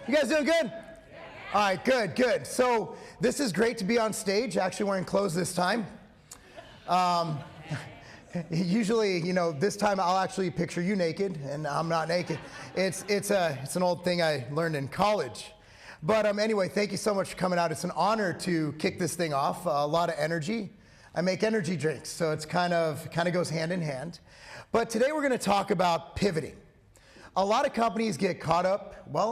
You guys doing good? All right, good, good. So this is great to be on stage, actually wearing clothes this time. Usually, this time I'll actually picture you naked, and I'm not naked. It's an old thing I learned in college. But anyway, thank you so much for coming out. It's an honor to kick this thing off. A lot of energy. I make energy drinks, so it's kind of goes hand in hand. But today we're going to talk about pivoting. A lot of companies get caught up,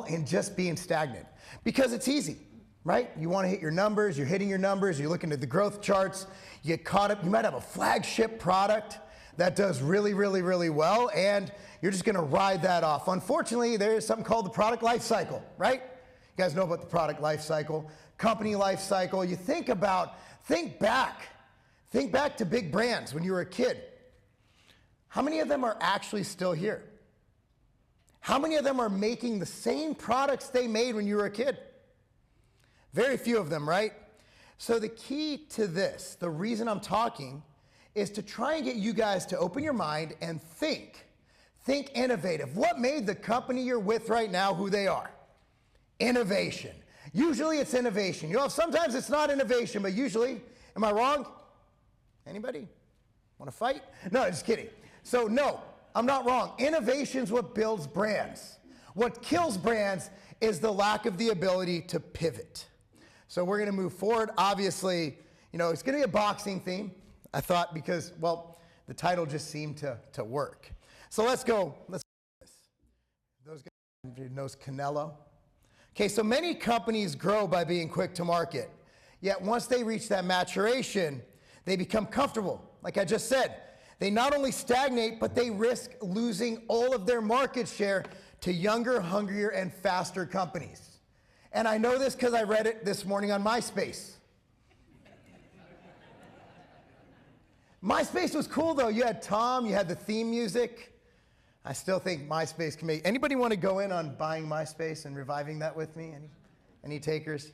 in just being stagnant because it's easy, right? You want to hit your numbers, you're hitting your numbers, you're looking at the growth charts, you get caught up. You might have a flagship product that does really, really, really well, and you're just going to ride that off. Unfortunately, there's something called the product life cycle, right? You guys know about the product life cycle, company life cycle. You think back to big brands when you were a kid. How many of them are actually still here? How many of them are making the same products they made when you were a kid? Very few of them, right? So the key to this, the reason I'm talking, is to try and get you guys to open your mind and think innovative. What made the company you're with right now who they are? Innovation. Usually it's innovation. Sometimes it's not innovation, but usually, am I wrong? Anybody? Want to fight? No, just kidding. So no, I'm not wrong. Innovation's what builds brands. What kills brands is the lack of the ability to pivot. So we're going to move forward. Obviously, it's going to be a boxing theme, I thought, because, the title just seemed to work. So let's go. Let's do this. Those guys who knows Canelo. Okay, so many companies grow by being quick to market. Yet once they reach that maturation, they become comfortable. Like I just said, they not only stagnate, but they risk losing all of their market share to younger, hungrier, and faster companies. And I know this because I read it this morning on MySpace. MySpace was cool, though. You had Tom, you had the theme music. I still think MySpace can make... Anybody want to go in on buying MySpace and reviving that with me? Any takers?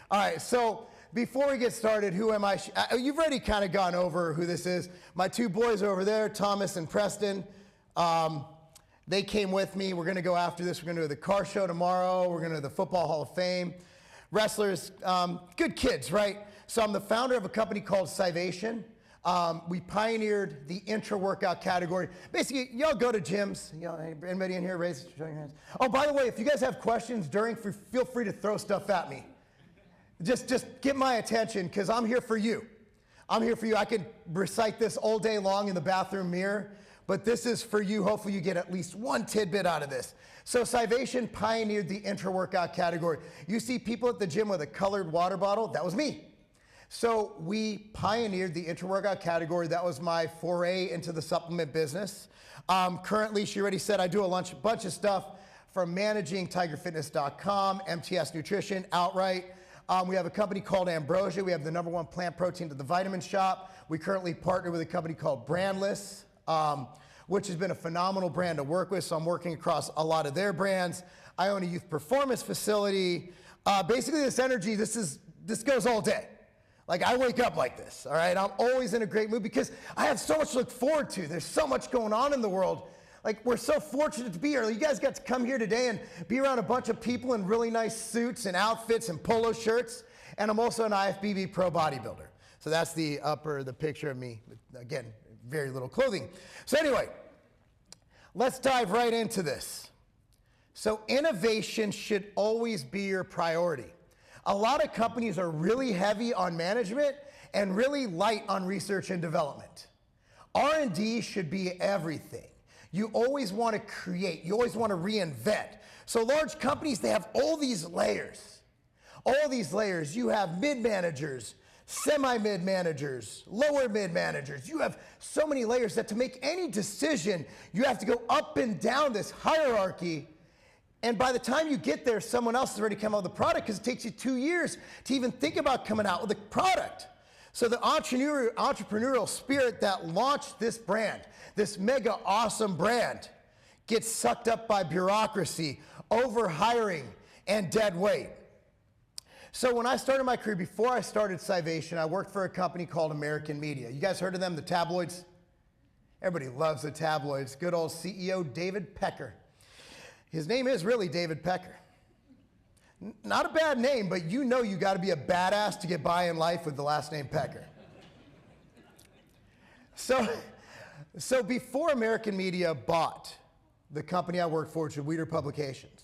All right, so before we get started, who am I? You've already kind of gone over who this is. My two boys over there, Thomas and Preston, they came with me. We're going to go after this. We're going to do the car show tomorrow. We're going to do the Football Hall of Fame. Wrestlers, good kids, right? So I'm the founder of a company called CIFT. We pioneered the intra-workout category. Basically, y'all go to gyms. Anybody in here, show your hands. Oh, by the way, if you guys have questions feel free to throw stuff at me. Just get my attention, because I'm here for you. I'm here for you. I could recite this all day long in the bathroom mirror, but this is for you. Hopefully you get at least one tidbit out of this. So CIFT pioneered the intra-workout category. You see people at the gym with a colored water bottle? That was me. So we pioneered the intra-workout category. That was my foray into the supplement business. Currently, she already said, I do a bunch of stuff from managing tigerfitness.com, MTS Nutrition, outright. We have a company called Ambrosia. We have the #1 plant protein to the vitamin shop. We currently partner with a company called Brandless, which has been a phenomenal brand to work with. So I'm working across a lot of their brands. I own a youth performance facility. Basically, this energy, this goes all day. Like, I wake up like this, all right? I'm always in a great mood because I have so much to look forward to. There's so much going on in the world. Like, we're so fortunate to be here. You guys got to come here today and be around a bunch of people in really nice suits and outfits and polo shirts. And I'm also an IFBB pro bodybuilder. So that's the picture of me. Again, very little clothing. So anyway, let's dive right into this. So innovation should always be your priority. A lot of companies are really heavy on management and really light on research and development. R&D should be everything. You always want to create. You always want to reinvent. So large companies, they have all these layers. All these layers. You have mid-managers, semi-mid managers, lower mid managers. You have so many layers that to make any decision, you have to go up and down this hierarchy. And by the time you get there, someone else has already come out with the product because it takes you 2 years to even think about coming out with a product. So the entrepreneurial spirit that launched this brand, this mega awesome brand, gets sucked up by bureaucracy, over-hiring, and dead weight. So when I started my career, before I started CIFT, I worked for a company called American Media. You guys heard of them, the tabloids? Everybody loves the tabloids. Good old CEO David Pecker. His name is really David Pecker. Not a bad name, but you know you got to be a badass to get by in life with the last name Pecker. So before American Media bought the company I worked for, which was Weeder Publications,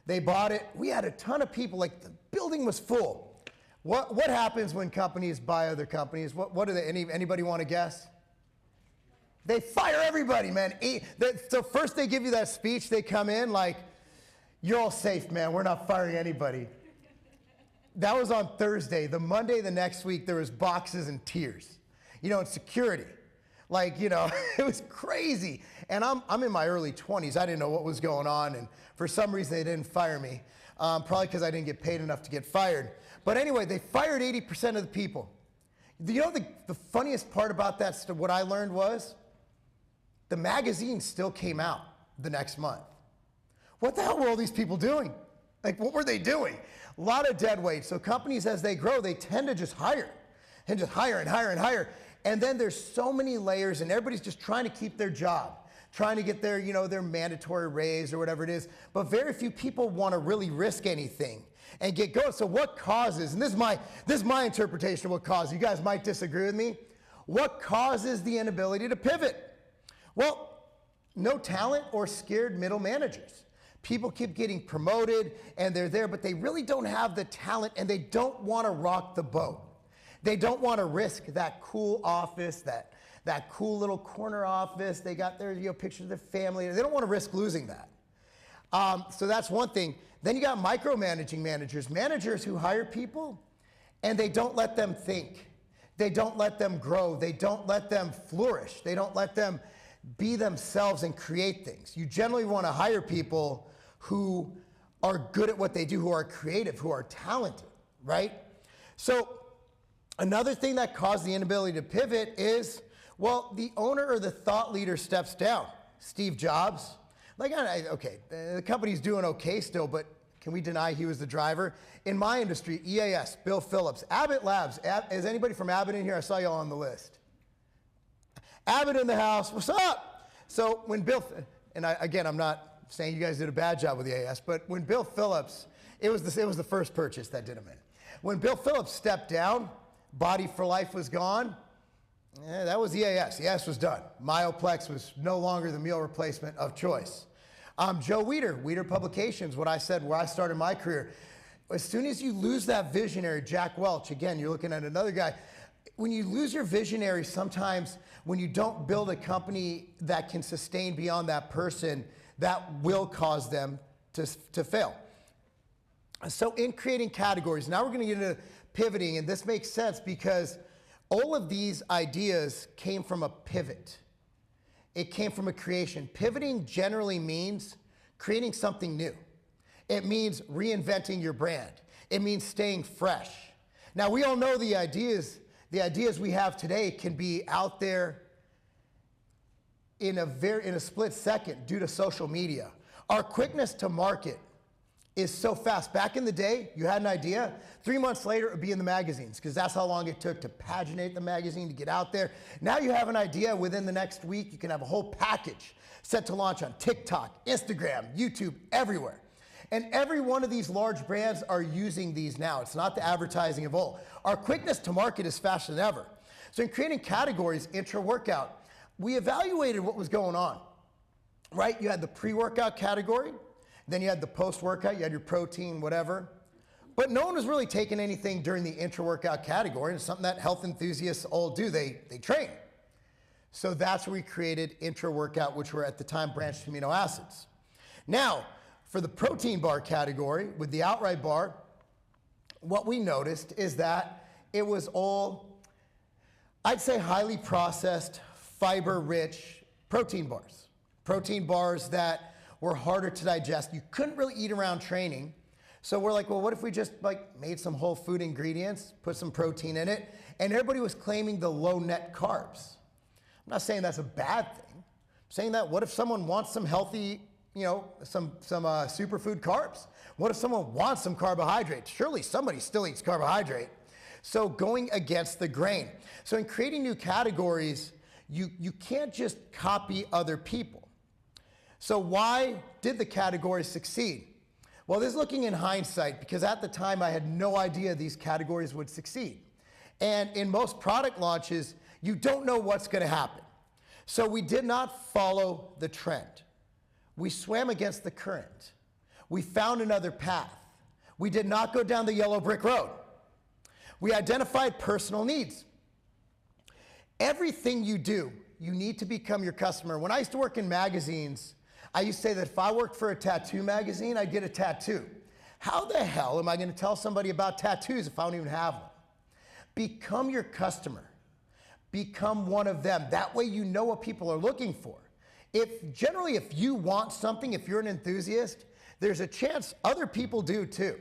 they bought it. We had a ton of people, like the building was full. What happens when companies buy other companies? What do they, anybody want to guess? They fire everybody, man. So first they give you that speech, they come in like, you're all safe, man. We're not firing anybody. That was on Thursday. The Monday the next week, there was boxes and tears. And security. Like, it was crazy. And I'm in my early 20s. I didn't know what was going on. And for some reason, they didn't fire me. Probably because I didn't get paid enough to get fired. But anyway, they fired 80% of the people. The funniest part about that, what I learned was, the magazine still came out the next month. What the hell were all these people doing? Like, what were they doing? A lot of dead weight. So companies, as they grow, they tend to just hire. And just hire and hire and hire. And then there's so many layers, and everybody's just trying to keep their job, trying to get their, their mandatory raise or whatever it is. But very few people want to really risk anything and get going. So what causes, and this is my interpretation of what causes, you guys might disagree with me, what causes the inability to pivot? Well, no talent or scared middle managers. People keep getting promoted and they're there, but they really don't have the talent and they don't want to rock the boat. They don't want to risk that cool office, that cool little corner office. They got their pictures of their family. They don't want to risk losing that. So that's one thing. Then you got micromanaging managers, managers who hire people and they don't let them think. They don't let them grow. They don't let them flourish. They don't let them be themselves and create things. You generally want to hire people who are good at what they do, who are creative, who are talented, right? So another thing that caused the inability to pivot is, well, the owner or the thought leader steps down. Steve Jobs, okay, the company's doing okay still, but can we deny he was the driver? In my industry, EAS, Bill Phillips, Abbott Labs. Is anybody from Abbott in here? I saw y'all on the list. Abbott in the house, what's up? So when Bill, I'm not saying you guys did a bad job with EAS, but when Bill Phillips, it was the first purchase that did him in. When Bill Phillips stepped down, Body for Life was gone. That was EAS. EAS was done. Myoplex was no longer the meal replacement of choice. Joe Weeder Publications, what I said where I started my career. As soon as you lose that visionary, Jack Welch, again, you're looking at another guy. When you lose your visionary, sometimes when you don't build a company that can sustain beyond that person, that will cause them to fail. So in creating categories, now we're going to get into pivoting, and this makes sense because all of these ideas came from a pivot. It came from a creation. Pivoting generally means creating something new. It means reinventing your brand. It means staying fresh. Now, we all know the ideas we have today can be out there in a split second due to social media. Our quickness to market is so fast. Back in the day, you had an idea, 3 months later, it would be in the magazines, because that's how long it took to paginate the magazine, to get out there. Now you have an idea, within the next week, you can have a whole package set to launch on TikTok, Instagram, YouTube, everywhere. And every one of these large brands are using these now. It's not the advertising of old. Our quickness to market is faster than ever. So in creating categories, intra-workout, we evaluated what was going on, right? You had the pre-workout category, then you had the post-workout, you had your protein, whatever. But no one was really taking anything during the intra-workout category. It's something that health enthusiasts all do. They train. So that's where we created intra-workout, which were at the time branched amino acids. Now, for the protein bar category, with the outright bar, what we noticed is that it was all, I'd say, highly processed, fiber-rich protein bars. Protein bars that were harder to digest. You couldn't really eat around training. So we're like, well, what if we just made some whole food ingredients, put some protein in it, and everybody was claiming the low net carbs. I'm not saying that's a bad thing. I'm saying that what if someone wants some healthy, some superfood carbs? What if someone wants some carbohydrates? Surely somebody still eats carbohydrate. So going against the grain. So in creating new categories, you can't just copy other people. So why did the categories succeed? Well, this is looking in hindsight because at the time I had no idea these categories would succeed. And in most product launches, you don't know what's going to happen. So we did not follow the trend. We swam against the current. We found another path. We did not go down the yellow brick road. We identified personal needs. Everything you do, you need to become your customer. When I used to work in magazines, I used to say that if I worked for a tattoo magazine, I'd get a tattoo. How the hell am I going to tell somebody about tattoos if I don't even have one? Become your customer. Become one of them. That way you know what people are looking for. Generally, if you want something, if you're an enthusiast, there's a chance other people do too.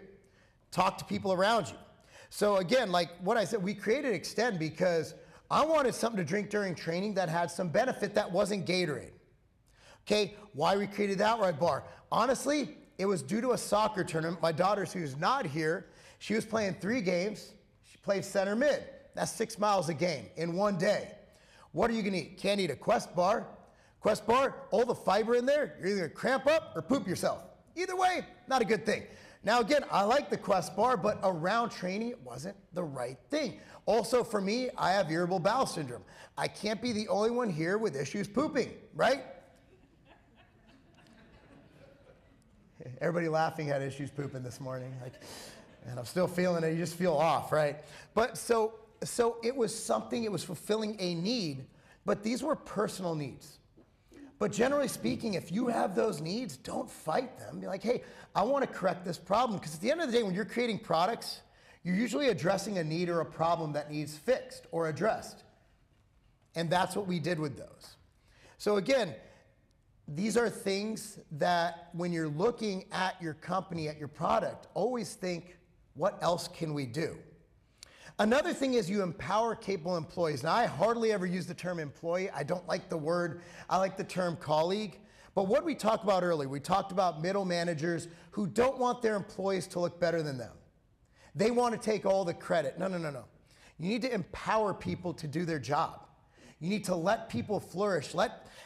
Talk to people around you. So again, like what I said, we created Extend because I wanted something to drink during training that had some benefit that wasn't Gatorade. Okay, why we created that red bar? Honestly, it was due to a soccer tournament. My daughter, who's not here, she was playing 3 games. She played center mid. That's 6 miles a game in one day. What are you gonna eat? Can't eat a Quest bar. Quest bar, all the fiber in there, you're either gonna cramp up or poop yourself. Either way, not a good thing. Now again, I like the Quest bar, but around training, it wasn't the right thing. Also for me, I have irritable bowel syndrome. I can't be the only one here with issues pooping, right? Everybody laughing had issues pooping this morning. And I'm still feeling it, you just feel off, right? But so it was something, it was fulfilling a need, but these were personal needs. But generally speaking, if you have those needs, don't fight them. Be like, hey, I want to correct this problem. Because at the end of the day, when you're creating products, you're usually addressing a need or a problem that needs fixed or addressed. And that's what we did with those. So again, these are things that when you're looking at your company, at your product, always think, what else can we do? Another thing is you empower capable employees. Now, I hardly ever use the term employee. I don't like the word. I like the term colleague. But what we talked about earlier, we talked about middle managers who don't want their employees to look better than them. They want to take all the credit. No. You need to empower people to do their job. You need to let people flourish.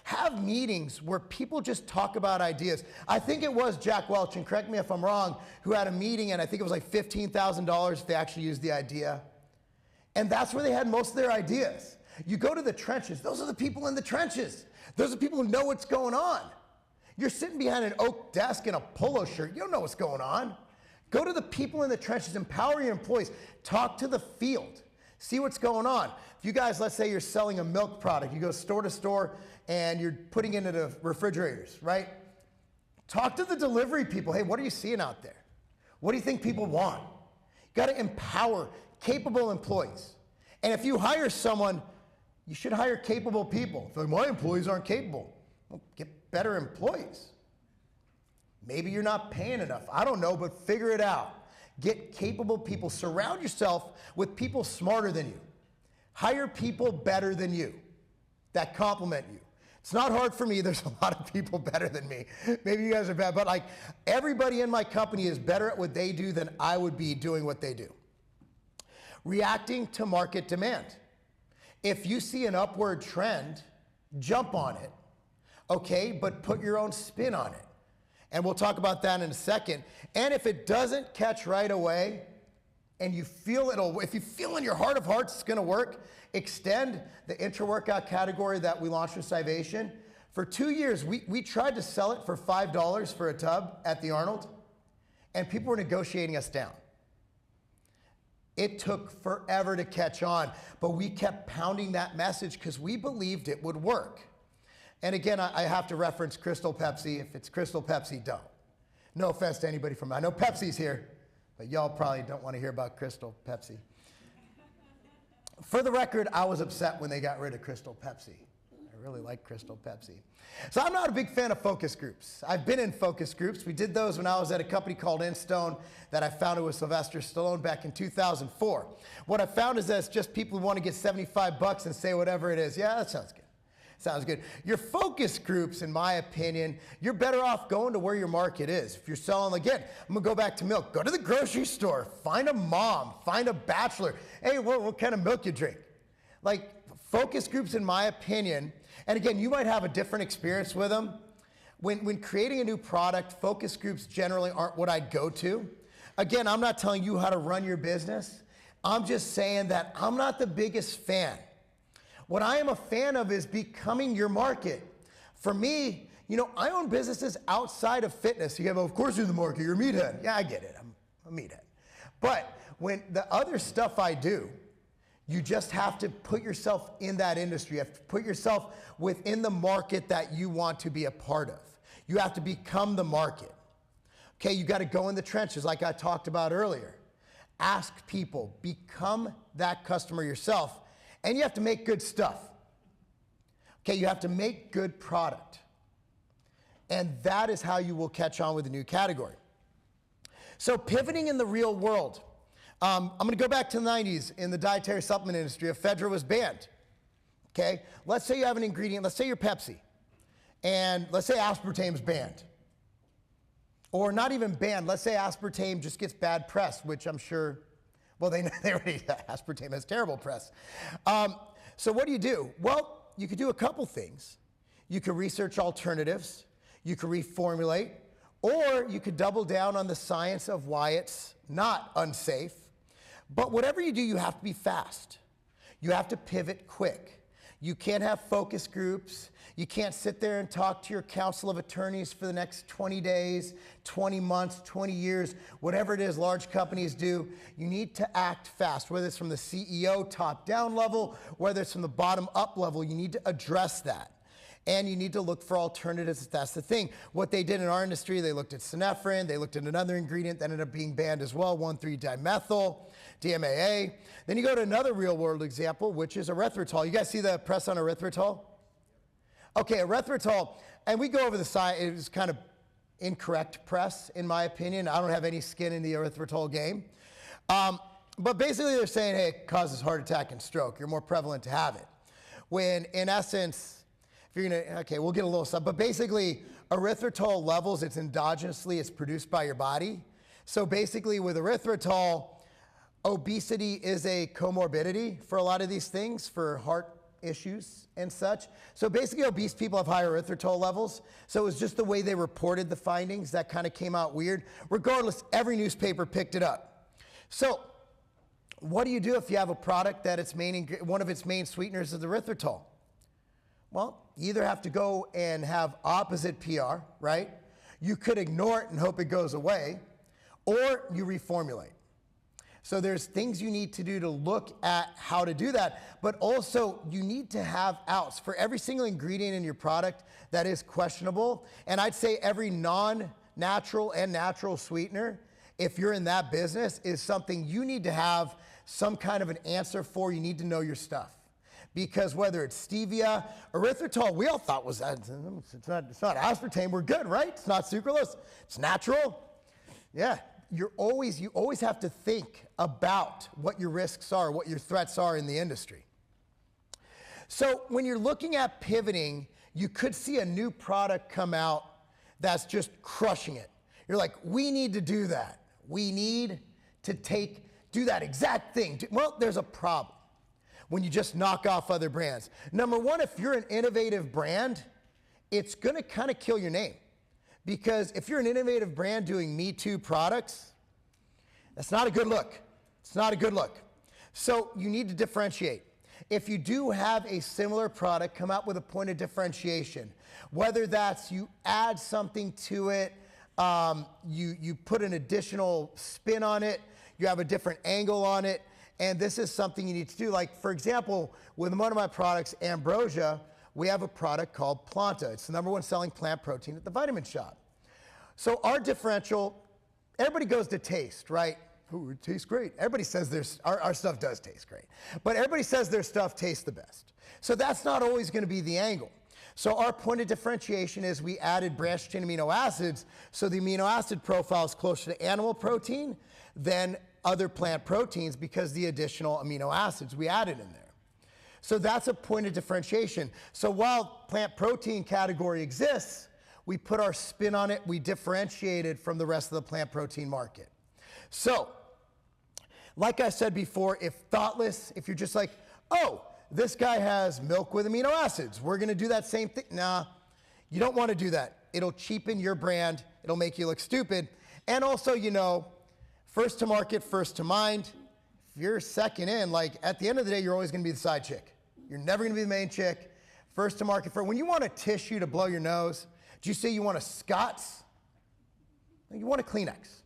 Have meetings where people just talk about ideas. I think it was Jack Welch, and correct me if I'm wrong, who had a meeting, and I think it was like $15,000 if they actually used the idea. And that's where they had most of their ideas. You go to the trenches, those are the people in the trenches. Those are the people who know what's going on. You're sitting behind an oak desk in a polo shirt, you don't know what's going on. Go to the people in the trenches, empower your employees, talk to the field, see what's going on. If you guys, let's say you're selling a milk product, you go store to store and you're putting it into the refrigerators, right? Talk to the delivery people. Hey, what are you seeing out there? What do you think people want? You gotta empower capable employees. And if you hire someone, you should hire capable people. If like, my employees aren't capable, well, get better employees. Maybe you're not paying enough. I don't know, but figure it out. Get capable people. Surround yourself with people smarter than you. Hire people better than you that complement you. It's not hard for me. There's a lot of people better than me. Maybe you guys are bad, but like everybody in my company is better at what they do than I would be doing what they do. Reacting to market demand. If you see an upward trend, jump on it, okay? But put your own spin on it. And we'll talk about that in a second. And if it doesn't catch right away, and you feel if you feel in your heart of hearts it's gonna work, Extend, the intra-workout category that we launched with Civation. For 2 years, we tried to sell it for $5 for a tub at the Arnold, and people were negotiating us down. It took forever to catch on, but we kept pounding that message because we believed it would work. And again, I have to reference Crystal Pepsi. If it's Crystal Pepsi, don't. No offense to anybody I know Pepsi's here, but y'all probably don't want to hear about Crystal Pepsi. For the record, I was upset when they got rid of Crystal Pepsi. I really like Crystal Pepsi. So I'm not a big fan of focus groups. I've been in focus groups. We did those when I was at a company called Instone that I founded with Sylvester Stallone back in 2004. What I found is that it's just people who want to get $75 and say whatever it is. Yeah, that sounds good. Sounds good. Your focus groups, in my opinion, you're better off going to where your market is. If you're selling, again, I'm going to go back to milk. Go to the grocery store. Find a mom. Find a bachelor. Hey, what kind of milk you drink? Like, focus groups, in my opinion, and again, you might have a different experience with them. when creating a new product, focus groups generally aren't what I'd go to. Again, I'm not telling you how to run your business. I'm just saying that I'm not the biggest fan. What I am a fan of is becoming your market. For me, you know, I own businesses outside of fitness. You go, of course you're the market, you're a meathead. Yeah, I get it, I'm a meathead. But when the other stuff I do, you just have to put yourself in that industry. You have to put yourself within the market that you want to be a part of. You have to become the market. Okay, you got to go in the trenches like I talked about earlier. Ask people, become that customer yourself, and you have to make good stuff. Okay, you have to make good product. And that is how you will catch on with a new category. So pivoting in the real world. I'm going to go back to the 90s in the dietary supplement industry. Ephedra was banned. Okay, let's say you have an ingredient, let's say you're Pepsi, and let's say aspartame's banned. Or not even banned, let's say aspartame just gets bad press, which I'm sure, well, they already, aspartame has terrible press. So what do? Well, you could do a couple things. You could research alternatives, you could reformulate, or you could double down on the science of why it's not unsafe. But whatever you do, you have to be fast. You have to pivot quick. You can't have focus groups. You can't sit there and talk to your council of attorneys for the next 20 days, 20 months, 20 years, whatever it is large companies do. You need to act fast, whether it's from the CEO top-down level, whether it's from the bottom-up level. You need to address that. And you need to look for alternatives. That's the thing. What they did in our industry, they looked at synephrine, they looked at another ingredient that ended up being banned as well, 1,3-dimethyl, DMAA. Then you go to another real-world example, which is erythritol. You guys see the press on erythritol? Okay, erythritol, and we go over the science. It was kind of incorrect press, in my opinion. I don't have any skin in the erythritol game. But basically they're saying, hey, it causes heart attack and stroke. You're more prevalent to have it. When in essence, if you're gonna, okay, we'll get a little stuff, but basically erythritol levels, it's endogenously, it's produced by your body. So basically with erythritol, obesity is a comorbidity for a lot of these things, for heart issues and such. So basically obese people have higher erythritol levels. So it was just the way they reported the findings that kind of came out weird. Regardless, every newspaper picked it up. So what do you do if you have a product that one of its main sweeteners is erythritol? Well, you either have to go and have opposite PR, right? You could ignore it and hope it goes away, or you reformulate. So there's things you need to do to look at how to do that, but also you need to have outs for every single ingredient in your product that is questionable. And I'd say every non-natural and natural sweetener, if you're in that business, is something you need to have some kind of an answer for. You need to know your stuff. Because whether it's stevia, erythritol, we all thought was, it's not aspartame, we're good, right? It's not sucralose, it's natural. Yeah. You always have to think about what your risks are, what your threats are in the industry. So when you're looking at pivoting, you could see a new product come out that's just crushing it. You're like, we need to do that. We need to do that exact thing. Well, there's a problem when you just knock off other brands. Number one, if you're an innovative brand, it's gonna kind of kill your name. Because if you're an innovative brand doing Me Too products, that's not a good look. It's not a good look. So you need to differentiate. If you do have a similar product, come out with a point of differentiation. Whether that's you add something to it, you put an additional spin on it, you have a different angle on it, and this is something you need to do. Like, for example, with one of my products, Ambrosia, we have a product called Planta. It's the #1 selling plant protein at the Vitamin Shop. So our differential, everybody goes to taste, right? Ooh, it tastes great. Everybody says our stuff does taste great. But everybody says their stuff tastes the best. So that's not always going to be the angle. So our point of differentiation is we added branched chain amino acids, so the amino acid profile is closer to animal protein than other plant proteins because the additional amino acids we added in there. So that's a point of differentiation. So while plant protein category exists, we put our spin on it, we differentiate it from the rest of the plant protein market. So, like I said before, if you're just like, oh, this guy has milk with amino acids, we're gonna do that same thing. Nah, you don't wanna do that. It'll cheapen your brand. It'll make you look stupid. And also, you know, first to market, first to mind. If you're second in, like at the end of the day, you're always going to be the side chick. You're never going to be the main chick. First to market. When you want a tissue to blow your nose, do you say you want a Scott's? You want a Kleenex.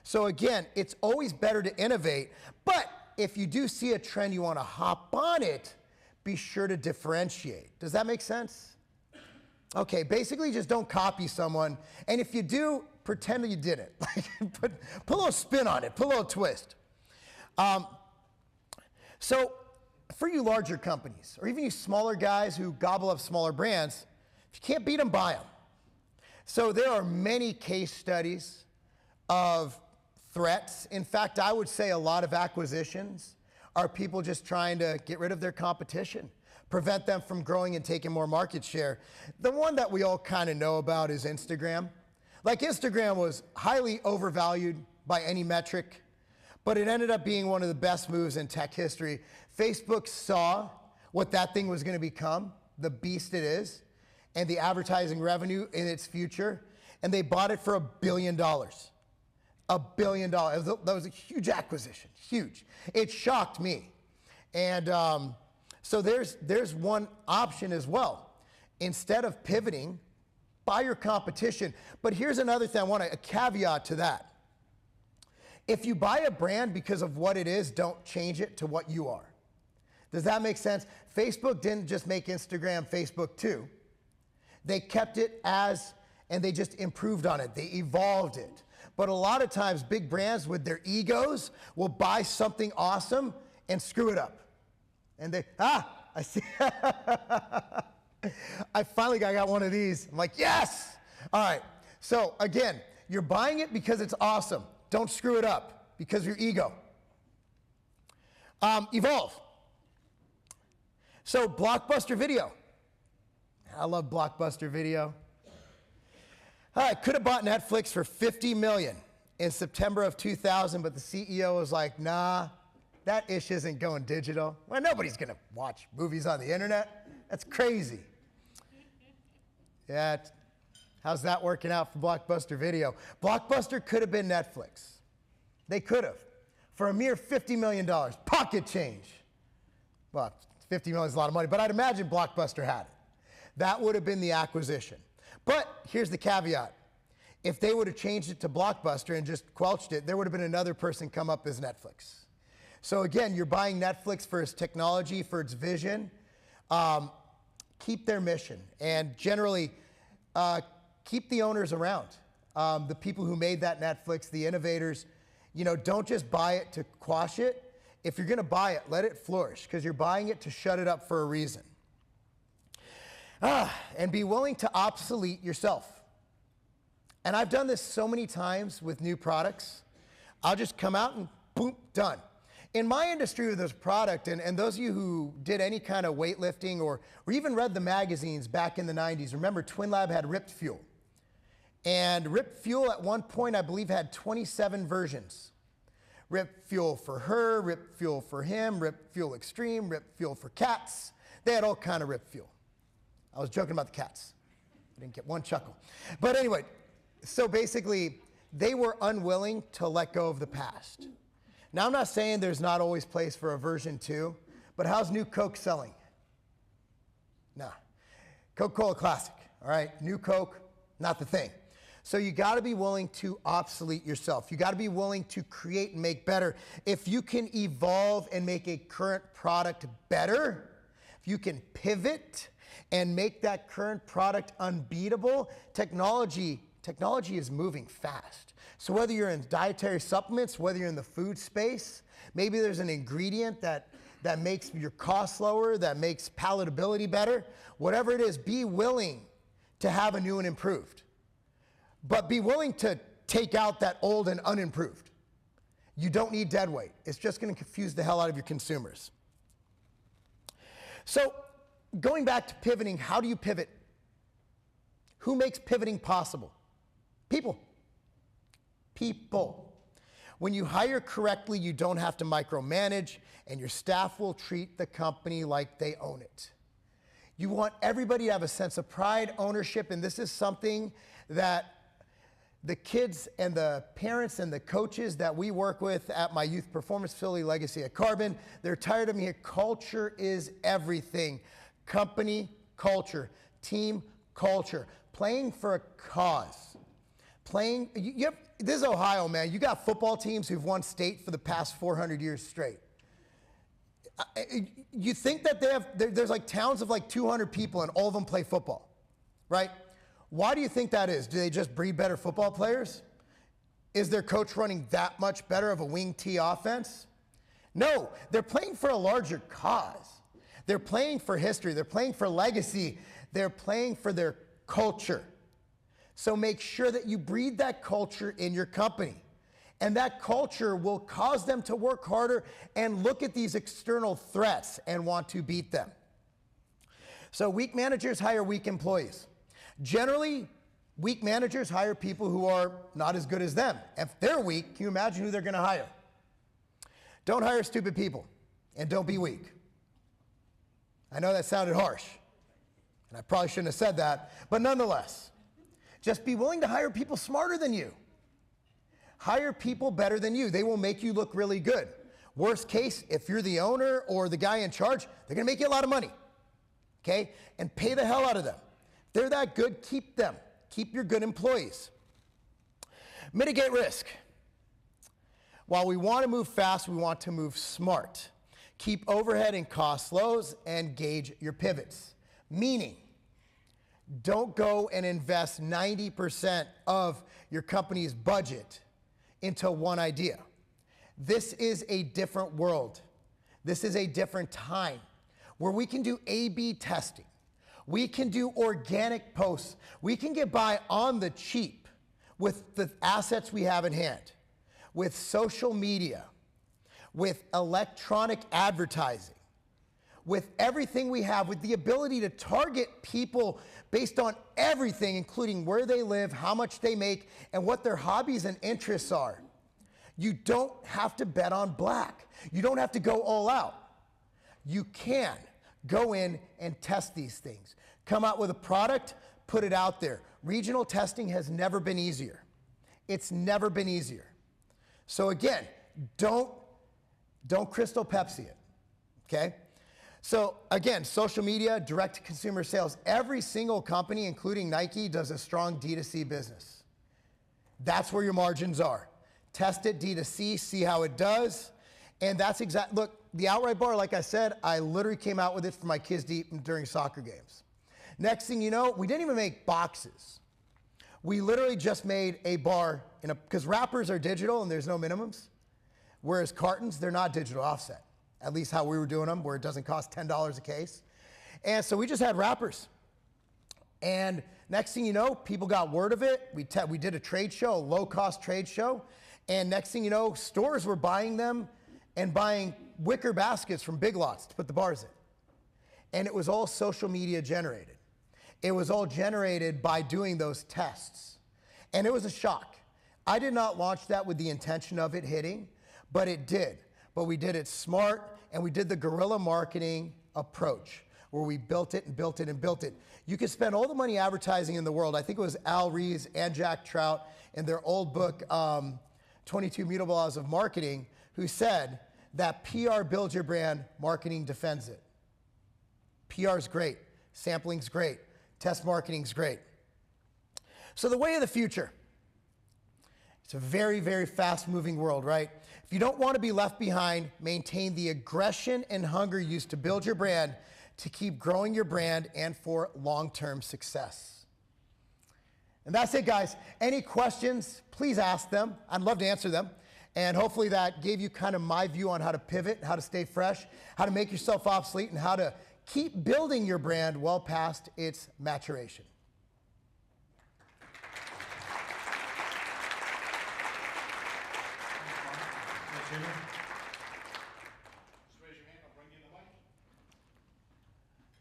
So again, it's always better to innovate. But if you do see a trend, you want to hop on it, be sure to differentiate. Does that make sense? Okay, basically just don't copy someone. And if you do, pretend that you did it. put a little spin on it, put a little twist. So for you larger companies, or even you smaller guys who gobble up smaller brands, if you can't beat them, buy them. So there are many case studies of threats. In fact, I would say a lot of acquisitions are people just trying to get rid of their competition, prevent them from growing and taking more market share. The one that we all kind of know about is Instagram. Like Instagram was highly overvalued by any metric, but it ended up being one of the best moves in tech history. Facebook saw what that thing was going to become, the beast it is, and the advertising revenue in its future, and they bought it for $1 billion. $1 billion. That was a huge acquisition, huge. It shocked me. And so there's one option as well. Instead of pivoting, buy your competition. But here's another thing, I want a caveat to that. If you buy a brand because of what it is, don't change it to what you are. Does that make sense? Facebook didn't just make Instagram Facebook too. They kept it as, and they just improved on it. They evolved it. But a lot of times, big brands with their egos will buy something awesome and screw it up. And they, I see. I finally got one of these. I'm like, yes! All right. So again, you're buying it because it's awesome. Don't screw it up because of your ego. Evolve. So Blockbuster Video. I love Blockbuster Video. I could have bought Netflix for $50 million in September of 2000, but the CEO was like, nah, that ish isn't going digital. Well, nobody's going to watch movies on the internet. That's crazy. Yeah, how's that working out for Blockbuster Video? Blockbuster could have been Netflix. They could have. For a mere $50 million, pocket change. Well, $50 million is a lot of money, but I'd imagine Blockbuster had it. That would have been the acquisition. But here's the caveat. If they would have changed it to Blockbuster and just quelched it, there would have been another person come up as Netflix. So again, you're buying Netflix for its technology, for its vision. Keep their mission. And generally, keep the owners around. The people who made that Netflix, the innovators, you know, don't just buy it to quash it. If you're going to buy it, let it flourish, because you're buying it to shut it up for a reason. And be willing to obsolete yourself. And I've done this so many times with new products. I'll just come out and boom, done. In my industry with this product, and those of you who did any kind of weightlifting or even read the magazines back in the 90s, remember Twin Lab had Ripped Fuel. And Ripped Fuel at one point, I believe, had 27 versions. Ripped Fuel for her, Ripped Fuel for him, Ripped Fuel Extreme, Ripped Fuel for cats. They had all kind of Ripped Fuel. I was joking about the cats. I didn't get one chuckle. But anyway, so basically, they were unwilling to let go of the past. Now, I'm not saying there's not always place for a version 2, but how's New Coke selling? Nah. Coca-Cola Classic, all right? New Coke, not the thing. So you got to be willing to obsolete yourself. You got to be willing to create and make better. If you can evolve and make a current product better, if you can pivot and make that current product unbeatable, technology is moving fast. So whether you're in dietary supplements, whether you're in the food space, maybe there's an ingredient that makes your costs lower, that makes palatability better, whatever it is, be willing to have a new and improved. But be willing to take out that old and unimproved. You don't need dead weight. It's just going to confuse the hell out of your consumers. So going back to pivoting, how do you pivot? Who makes pivoting possible? People. People. When you hire correctly, you don't have to micromanage, and your staff will treat the company like they own it. You want everybody to have a sense of pride, ownership, and this is something that the kids and the parents and the coaches that we work with at my youth performance facility, Legacy at Carbon, they're tired of me here. Culture is everything. Company culture, team culture, playing for a cause. This is Ohio, man. You got football teams who've won state for the past 400 years straight. You think that there's like towns of like 200 people and all of them play football, right? Why do you think that is? Do they just breed better football players? Is their coach running that much better of a wing T offense? No, they're playing for a larger cause. They're playing for history. They're playing for legacy. They're playing for their culture. So make sure that you breed that culture in your company. And that culture will cause them to work harder and look at these external threats and want to beat them. So weak managers hire weak employees. Generally, weak managers hire people who are not as good as them. If they're weak, can you imagine who they're going to hire? Don't hire stupid people, and don't be weak. I know that sounded harsh, and I probably shouldn't have said that, but nonetheless, just be willing to hire people smarter than you. Hire people better than you. They will make you look really good. Worst case, if you're the owner or the guy in charge, they're going to make you a lot of money, okay? And pay the hell out of them. If they're that good, keep them. Keep your good employees. Mitigate risk. While we want to move fast, we want to move smart. Keep overhead and costs low and gauge your pivots. Meaning, don't go and invest 90% of your company's budget into one idea. This is a different world. This is a different time where we can do A/B testing. We can do organic posts. We can get by on the cheap with the assets we have in hand, with social media, with electronic advertising, with everything we have, with the ability to target people based on everything, including where they live, how much they make, and what their hobbies and interests are. You don't have to bet on black. You don't have to go all out. You can go in and test these things. Come out with a product, put it out there. Regional testing has never been easier. It's never been easier. So again, don't Crystal Pepsi it, okay? So again, social media, direct-to-consumer sales. Every single company, including Nike, does a strong D2C business. That's where your margins are. Test it D2C, see how it does. And that's look, the outright bar, like I said, I literally came out with it for my kids to eat during soccer games. Next thing you know, we didn't even make boxes. We literally just made a bar, because wrappers are digital and there's no minimums, whereas cartons, they're not digital offset, at least how we were doing them, where it doesn't cost $10 a case. And so we just had wrappers. And next thing you know, people got word of it. We did a trade show, a low-cost trade show. And next thing you know, stores were buying them and buying wicker baskets from Big Lots to put the bars in. And it was all social media generated. It was all generated by doing those tests. And it was a shock. I did not launch that with the intention of it hitting, but it did. But we did it smart, and we did the guerrilla marketing approach, where we built it and built it and built it. You could spend all the money advertising in the world. I think it was Al Rees and Jack Trout in their old book, 22 Mutable Laws of Marketing, who said that PR builds your brand, marketing defends it. PR's great, sampling's great, test marketing's great. So the way of the future. It's a very, very fast-moving world, right? If you don't want to be left behind, maintain the aggression and hunger used to build your brand to keep growing your brand and for long-term success. And that's it, guys. Any questions, please ask them. I'd love to answer them. And hopefully that gave you kind of my view on how to pivot, how to stay fresh, how to make yourself obsolete, and how to keep building your brand well past its maturation.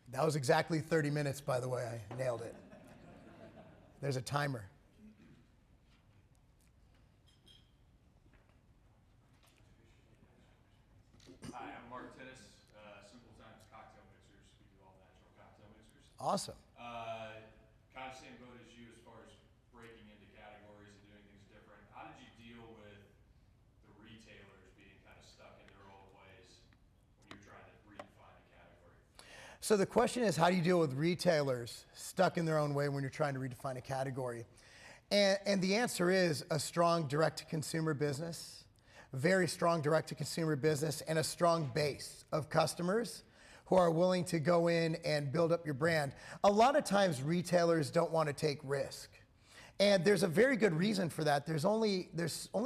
That was exactly 30 minutes, by the way. I nailed it. There's a timer. Hi, I'm Mark Tennis, Simple Times Cocktail Mixers. We do all natural cocktail mixers. Awesome. Kind of same boat as you as far as breaking into categories and doing things different. How did you deal with the retailers being kind of stuck in their old ways when you're trying to redefine a category? So the question is, how do you deal with retailers stuck in their own way when you're trying to redefine a category? And the answer is a strong direct-to-consumer business, very strong direct-to-consumer business, and a strong base of customers who are willing to go in and build up your brand. A lot of times retailers don't want to take risk. And there's a very good reason for that. There's only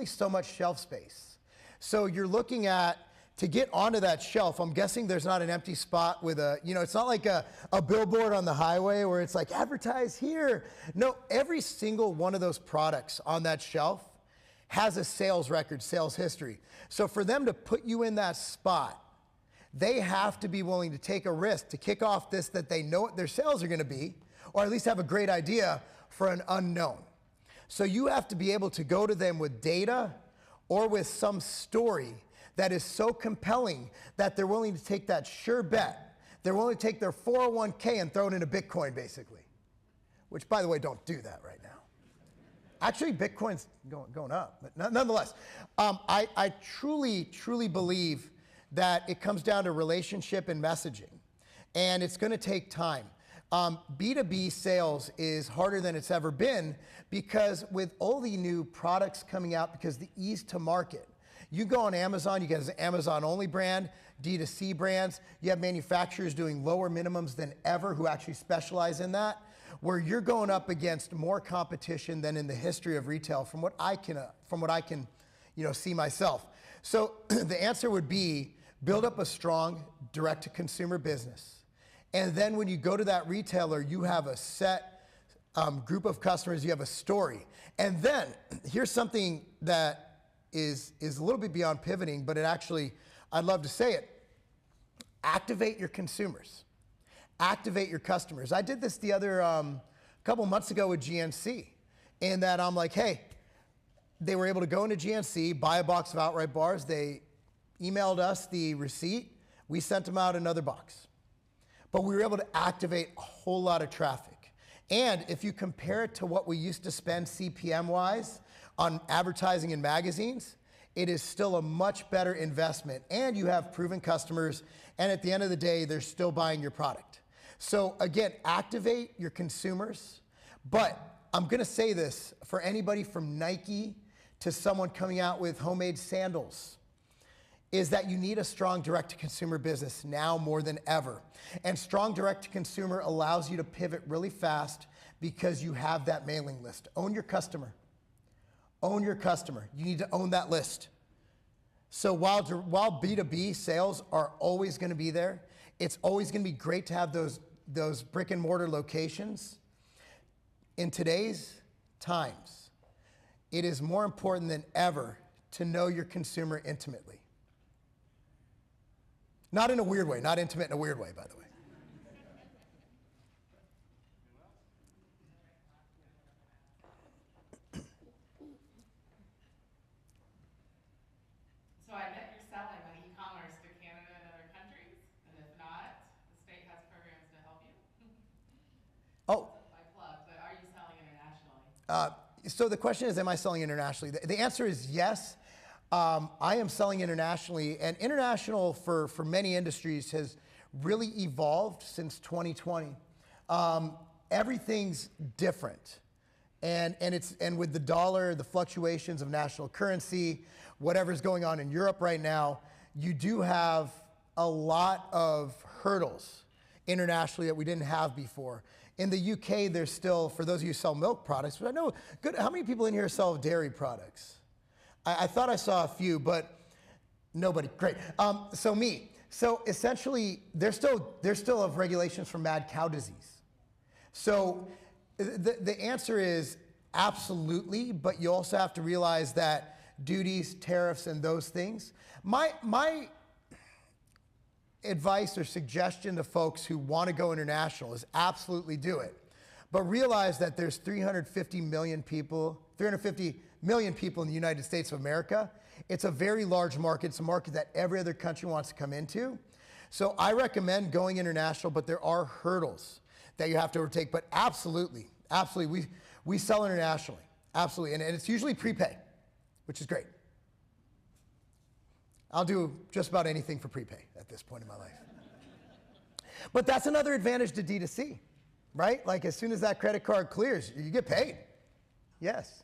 so much shelf space. So you're looking at, to get onto that shelf, I'm guessing there's not an empty spot with a, it's not like a billboard on the highway where it's like, advertise here. No, every single one of those products on that shelf has a sales record, sales history. So for them to put you in that spot, they have to be willing to take a risk to kick off this that they know what their sales are going to be, or at least have a great idea for an unknown. So you have to be able to go to them with data or with some story that is so compelling that they're willing to take that sure bet. They're willing to take their 401k and throw it into Bitcoin, basically. Which, by the way, don't do that right now. Actually, Bitcoin's going up, but nonetheless, I truly believe that it comes down to relationship and messaging, and it's going to take time. B2B sales is harder than it's ever been because with all the new products coming out, because the ease to market. You go on Amazon, you get an Amazon-only brand, D2C brands. You have manufacturers doing lower minimums than ever who actually specialize in that, where you're going up against more competition than in the history of retail, from what I can, see myself. So the answer would be build up a strong direct-to-consumer business, and then when you go to that retailer, you have a set group of customers. You have a story, and then here's something that is a little bit beyond pivoting, but I'd love to say it. Activate your consumers. Activate your customers. I did this the other couple months ago with GNC, in that I'm like, hey, they were able to go into GNC, buy a box of Outright bars. They emailed us the receipt. We sent them out another box. But we were able to activate a whole lot of traffic. And if you compare it to what we used to spend CPM-wise on advertising in magazines, it is still a much better investment. And you have proven customers, and at the end of the day, they're still buying your product. So again, activate your consumers. But I'm going to say this for anybody from Nike to someone coming out with homemade sandals, is that you need a strong direct-to-consumer business now more than ever. And strong direct-to-consumer allows you to pivot really fast because you have that mailing list. Own your customer. Own your customer. You need to own that list. So while B2B sales are always going to be there, it's always going to be great to have those brick and mortar locations. In today's times, it is more important than ever to know your consumer intimately. Not in a weird way, not intimate in a weird way, by the way. So I bet you're selling on e-commerce to Canada and other countries, and if not, the state has programs to help you. Oh. By plug, but are you selling internationally? So the question is, am I selling internationally? The answer is yes. I am selling internationally, and international for many industries has really evolved since 2020. Everything's different. And with the dollar, the fluctuations of national currency, whatever's going on in Europe right now, you do have a lot of hurdles internationally that we didn't have before. In the UK, there's still, for those of you who sell milk products, but I know, how many people in here sell dairy products? I thought I saw a few, but nobody. Great. So me. So essentially, there's still have regulations for mad cow disease. So the answer is absolutely, but you also have to realize that duties, tariffs, and those things. My advice or suggestion to folks who want to go international is absolutely do it. But realize that there's 350 million people in the United States of America. It's a very large market. It's a market that every other country wants to come into. So I recommend going international, but there are hurdles. that you have to overtake. But absolutely, absolutely, we sell internationally, absolutely, and it's usually prepay, which is great. I'll do just about anything for prepay at this point in my life. But that's another advantage to D2C, right? Like as soon as that credit card clears, you get paid. Yes.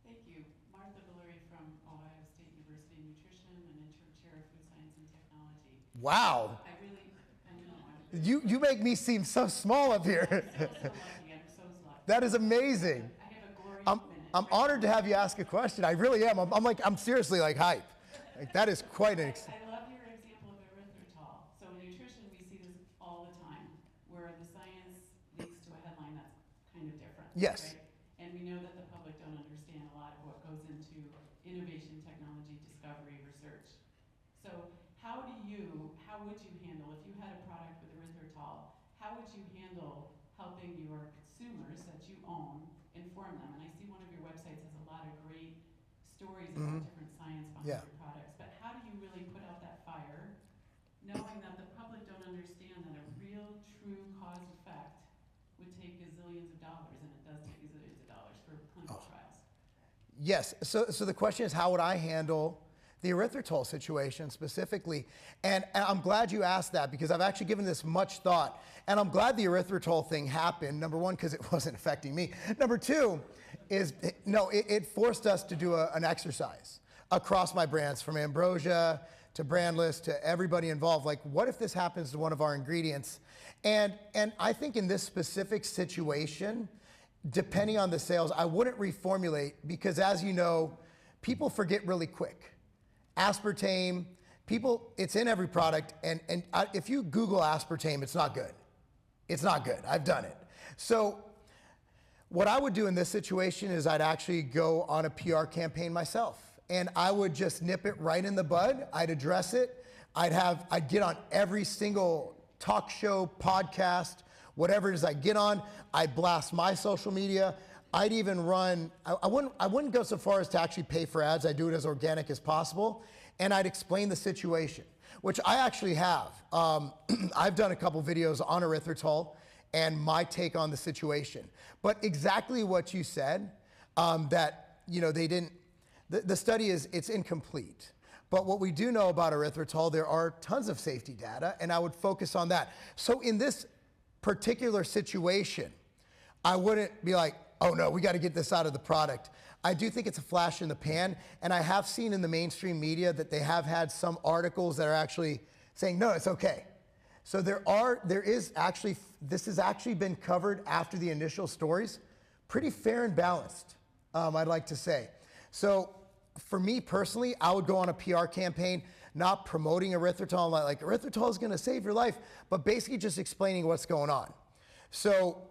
Thank you. Marc Lobliner from Ohio University Nutrition and interim chair of food science and technology. Wow. I know. You make me seem so small up here. I'm so lucky. I'm so lucky. That is amazing. I have a glorious minute. I'm honored to have you ask a question. I really am. I'm seriously like hype. Like that is quite an. I love your example of erythritol. So in nutrition, we see this all the time, where the science leads to a headline that's kind of different. Yes. Right? And we know that the public don't understand a lot of what goes into innovation, technology, discovery, research. So how would you handle, if you had a product with erythritol, how would you handle helping your consumers that you own inform them? And I see one of your websites has a lot of great stories about different science behind Yeah. your products. But how do you really put out that fire, knowing that the public don't understand that a real, true cause effect would take gazillions of dollars, and it does take gazillions of dollars for clinical trials? Yes. So the question is, how would I handle the erythritol situation specifically? And I'm glad you asked that because I've actually given this much thought. And I'm glad the erythritol thing happened. Number one, because it wasn't affecting me. Number two is, it forced us to do an exercise across my brands, from Ambrosia to Brandless to everybody involved. Like, what if this happens to one of our ingredients? And I think in this specific situation, depending on the sales, I wouldn't reformulate because, as you know, people forget really quick. Aspartame, it's in every product, and if you Google aspartame, it's not good. It's not good. I've done it. So what I would do in this situation is I'd actually go on a PR campaign myself, and I would just nip it right in the bud. I'd address it. I'd get on every single talk show, podcast, whatever it is I get on. I'd blast my social media. I'd even run, I wouldn't go so far as to actually pay for ads. I'd do it as organic as possible. And I'd explain the situation, which I actually have. I've done a couple videos on erythritol and my take on the situation. But exactly what you said, that they didn't, the study it's incomplete. But what we do know about erythritol, there are tons of safety data, and I would focus on that. So in this particular situation, I wouldn't be like, oh no, we got to get this out of the product. I do think it's a flash in the pan, and I have seen in the mainstream media that they have had some articles that are actually saying, no, it's okay. So this has actually been covered after the initial stories, pretty fair and balanced, I'd like to say. So for me personally, I would go on a PR campaign, not promoting erythritol, like erythritol is going to save your life, but basically just explaining what's going on. So,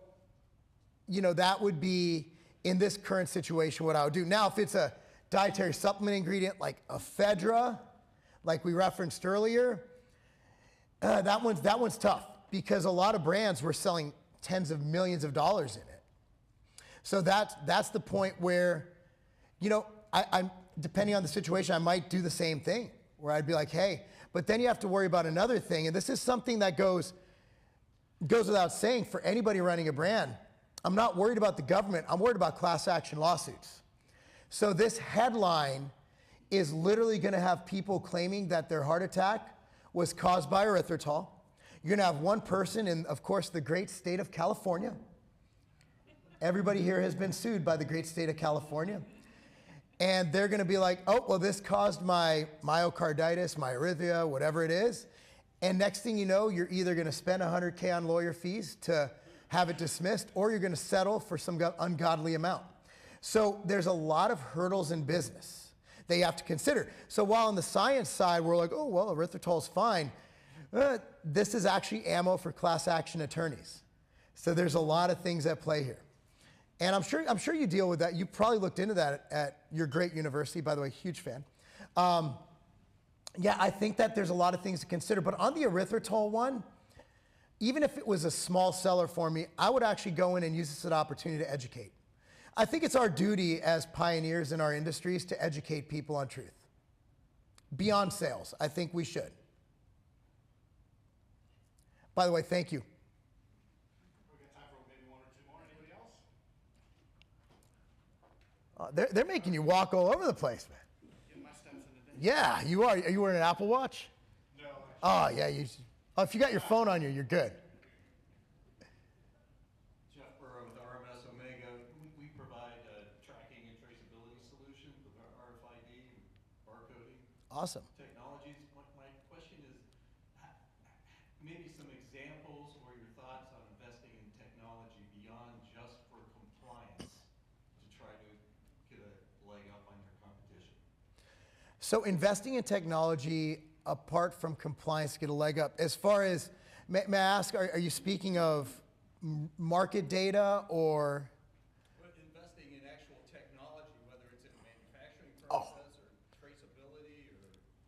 that would be, in this current situation, what I would do. Now, if it's a dietary supplement ingredient like ephedra, like we referenced earlier, that one's tough because a lot of brands were selling tens of millions of dollars in it. So that's the point where, I'm depending on the situation, I might do the same thing where I'd be like, hey, but then you have to worry about another thing, and this is something that goes without saying for anybody running a brand. I'm not worried about the government. I'm worried about class action lawsuits. So this headline is literally going to have people claiming that their heart attack was caused by erythritol. You're going to have one person in, of course, the great state of California. Everybody here has been sued by the great state of California. And they're going to be like, oh, well, this caused my myocarditis, my arrhythmia, whatever it is. And next thing you know, you're either going to spend $100K on lawyer fees to have it dismissed, or you're going to settle for some ungodly amount. So there's a lot of hurdles in business that you have to consider. So while on the science side, we're like, oh, well, erythritol is fine, this is actually ammo for class action attorneys. So there's a lot of things at play here. And I'm sure you deal with that. You probably looked into that at your great university, by the way, huge fan. Yeah, I think that there's a lot of things to consider. But on the erythritol one, even if it was a small seller for me, I would actually go in and use this as an opportunity to educate. I think it's our duty as pioneers in our industries to educate people on truth. Beyond sales, I think we should. By the way, thank you. They're making you walk all over the place, man. Getting my steps in the day. Yeah, you are. Are you wearing an Apple Watch? No. Oh, yeah. If you got your phone on you, you're good. Jeff Burrow with RMS Omega. We provide tracking and traceability solutions with our RFID and barcoding Awesome. technologies. My question is maybe some examples or your thoughts on investing in technology beyond just for compliance to try to get a leg up on your competition. So investing in technology apart from compliance to get a leg up. As far as, may I ask, are you speaking of market data or? But investing in actual technology, whether it's in a manufacturing process or traceability or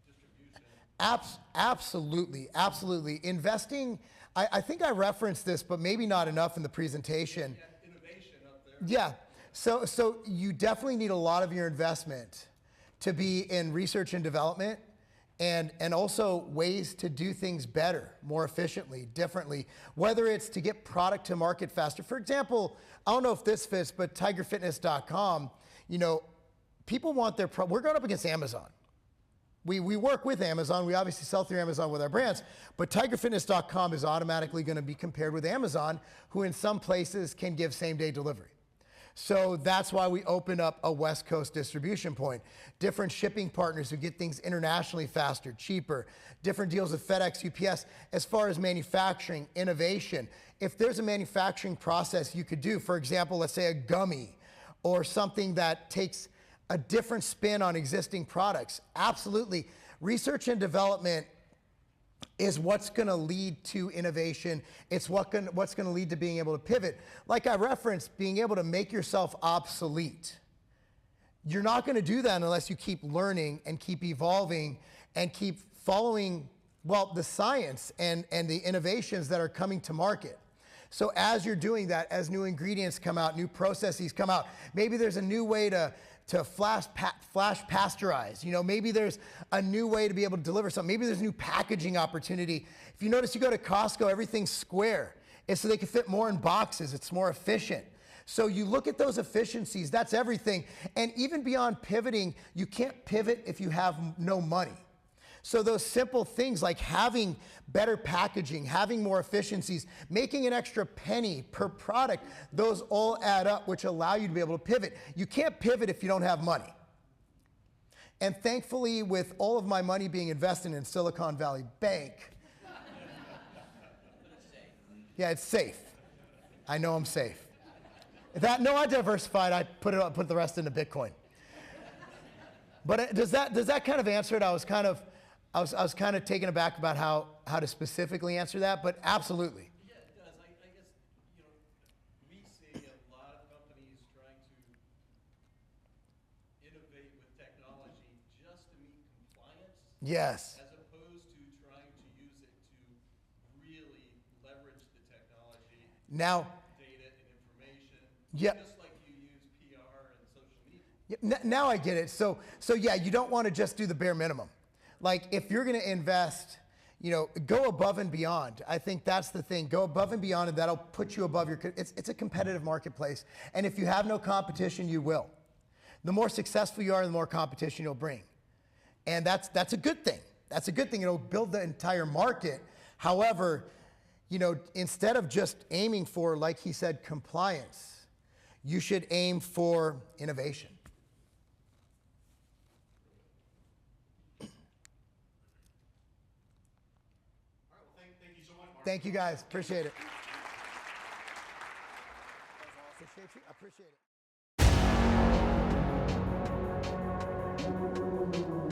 distribution. Absolutely. Investing, I think I referenced this, but maybe not enough in the presentation. Yeah, innovation up there. Yeah, so you definitely need a lot of your investment to be in research and development and also ways to do things better, more efficiently, differently, whether it's to get product to market faster. For example, I don't know if this fits, but tigerfitness.com, people want we're going up against Amazon. We work with Amazon. We obviously sell through Amazon with our brands, but tigerfitness.com is automatically going to be compared with Amazon, who in some places can give same-day delivery. So that's why we opened up a West Coast distribution point. Different shipping partners who get things internationally faster, cheaper. Different deals with FedEx, UPS. As far as manufacturing, innovation, if there's a manufacturing process you could do, for example, let's say a gummy or something that takes a different spin on existing products, absolutely. Research and development is what's going to lead to innovation. It's what's going to lead to being able to pivot. Like I referenced, being able to make yourself obsolete. You're not going to do that unless you keep learning and keep evolving and keep following, the science and the innovations that are coming to market. So as you're doing that, as new ingredients come out, new processes come out, maybe there's a new way to flash pasteurize. Maybe there's a new way to be able to deliver something. Maybe there's a new packaging opportunity. If you notice, you go to Costco, everything's square. It's so they can fit more in boxes. It's more efficient. So you look at those efficiencies, that's everything. And even beyond pivoting, you can't pivot if you have no money. So those simple things like having better packaging, having more efficiencies, making an extra penny per product, those all add up, which allow you to be able to pivot. You can't pivot if you don't have money. And thankfully, with all of my money being invested in Silicon Valley Bank, yeah, it's safe. I know I'm safe. I diversified. I put the rest into Bitcoin. But does that kind of answer it? I was kind of taken aback about how to specifically answer that, but absolutely. Yeah, it does. I guess, we see a lot of companies trying to innovate with technology just to meet compliance. Yes. As opposed to trying to use it to really leverage the technology, Now, data and information. Yeah. Just like you use PR and social media. now I get it. So yeah, you don't want to just do the bare minimum. Like if you're going to invest, go above and beyond. I think that's the thing. Go above and beyond, and that'll put you above it's a competitive marketplace. And if you have no competition, you will. The more successful you are, the more competition you'll bring. And that's a good thing. That's a good thing. It'll build the entire market. However, instead of just aiming for, like he said, compliance, you should aim for innovation. Thank you so much, Mark. Thank you guys. Appreciate it. Appreciate you. I appreciate it.